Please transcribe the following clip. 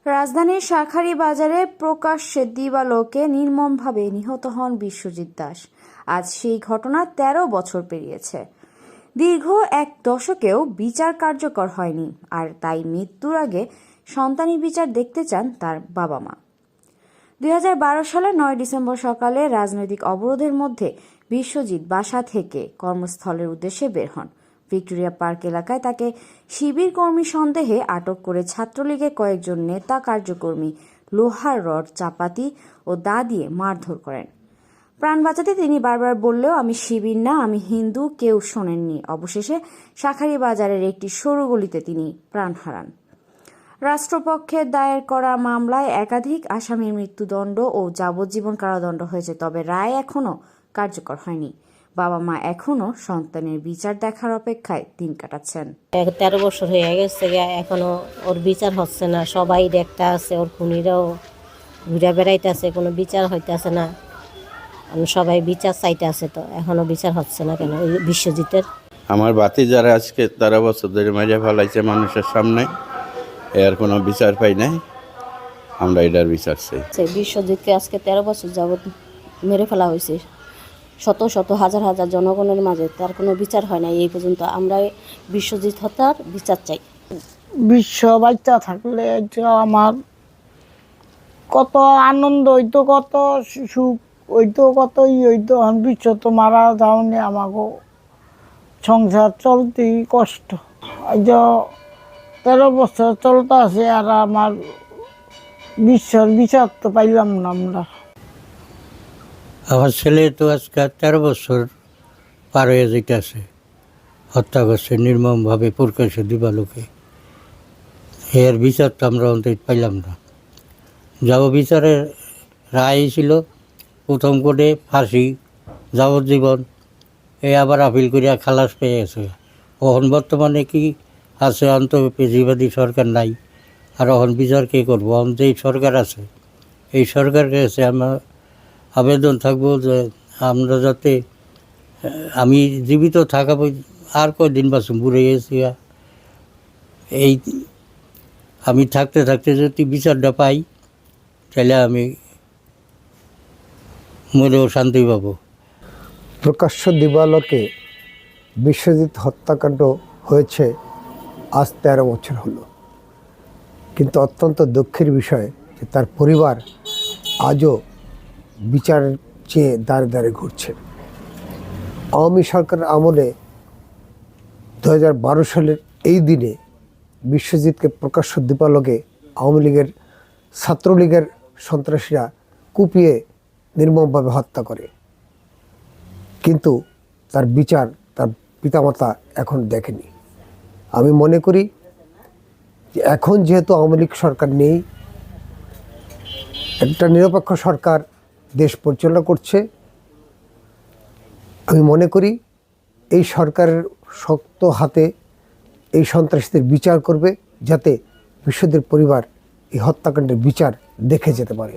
রাজধানীর শাঁখারী বাজারে প্রকাশ্যে দিবালোকে নির্মমভাবে নিহত হন বিশ্বজিৎ দাস। আজ সেই ঘটনা ১৩ বছর পেরিয়েছে। দীর্ঘ এক দশকেও বিচার কার্যকর হয়নি, আর তাই মৃত্যুর আগে সন্তানি বিচার দেখতে চান তার বাবা মা। ২০১২ সালের ৯ ডিসেম্বর সকালে রাজনৈতিক অবরোধের মধ্যে বিশ্বজিৎ বাসা থেকে কর্মস্থলের উদ্দেশ্যে বের হন। ভিক্টোরিয়া পার্ক এলাকায় তাকে শিবির কর্মী সন্দেহে আটক করে ছাত্রলীগের কয়েকজন নেতা কার্যকর্মী লোহার রড, চাপাতি ও দা দিয়ে মারধর করেন। প্রাণ বাঁচাতে তিনি বারবার বললেও আমি শিবির না, আমি হিন্দু, কেউ শোনেননি। অবশেষে শাঁখারী বাজারের একটি সরু গলিতে তিনি প্রাণ হারান। রাষ্ট্রপক্ষের দায়ের করা মামলায় একাধিক আসামির মৃত্যুদণ্ড ও যাবজ্জীবন কারাদণ্ড হয়েছে, তবে রায় এখনও কার্যকর হয়নি। বাবা মা এখনও সন্তানের বিচার দেখার অপেক্ষায় দিন কাটাচ্ছেন। 13 বছর হয়ে গেছে, এখনো ওর বিচার হচ্ছে না। সবাই দেখতে আছে, ওর খুনিরাও ঘুরে বেড়াইতে আছে, কোনো বিচার হইতেছে না। সবাই বিচার চাইতে আছে, তো এখনো বিচার হচ্ছে না কেন ওই বিশ্বজিতের? আমার বাতি যারা আজকে 13 বছর ধরে মেরে ফেলাইছে মানুষের সামনে, এর কোনো বিচার পাই নাই। আমরা এটার বিচার চাই। বিশ্বজিৎকে আজকে 13 বছর যাবৎ মেরে ফেলা হয়েছে, শত শত হাজার হাজার জনগণের মাঝে তার কোনো বিচার হয় না এই পর্যন্ত। আমরা বিশ্বজিৎ হত্যার বিচার চাই। বিশ্ব বাচ্চা থাকলে আমার কত আনন্দ হইতো, কত সুখ হইতো, কত হইতো। বিশ্ব তো মারা যাওনি, আমাকে সংসার চলতেই কষ্ট। আজ 13 বছর চলতে আছে, আর আমার বিশ্বর বিচার তো পাইলাম না আমরা। আমার ছেলে তো আজকে 13 বছর পার হয়ে যেতেছে, হত্যা করছে নির্মমভাবে প্রকাশ্যে দিবালোকে। এর বিচার তো আমরা অন্তত পাইলাম না। যাব বিচারের রায় ছিল প্রথম কোর্টে ফাঁসি, যাবজ্জীবন, আবার আপিল করিয়া খালাস পেয়ে গেছে। এখন বর্তমানে কি আছে, অন্তঃপ্রতিবাদী সরকার নাই, আর এখন বিচার কে করবো? এখন যেই সরকার আছে, এই সরকারের কাছে আমরা আবেদন থাকবো যে আমরা যাতে, আমি জীবিত থাকা আর কয়দিন বাসুম, বুড়ে গেছি, এই আমি থাকতে থাকতে যদি বিচারটা পাই, তাহলে আমি মরেও শান্তি পাবো। প্রকাশ্য দিবালোকে বিশ্বজিৎ হত্যাকাণ্ড হয়েছে আজ 13 বছর হলো, কিন্তু অত্যন্ত দুঃখের বিষয় যে তার পরিবার আজও বিচার চেয়ে দাঁড়ে দাঁড়িয়ে ঘুরছে। আওয়ামী সরকারের আমলে 2012 সালের এই দিনে বিশ্বজিৎকে প্রকাশ্য দিবালোকে আওয়ামী লীগের, ছাত্রলীগের সন্ত্রাসীরা কুপিয়ে নির্মমভাবে হত্যা করে, কিন্তু তার বিচার তার পিতামাতা এখন দেখেনি। আমি মনে করি যে এখন যেহেতু আওয়ামী লীগ সরকার নেই, একটা নিরপেক্ষ সরকার দেশ পরিচালনা করছে, আমি মনে করি এই সরকারের শক্ত হাতে এই সন্ত্রাসীদের বিচার করবে, যাতে বিশ্বজিতের পরিবার এই হত্যাকাণ্ডের বিচার দেখে যেতে পারে।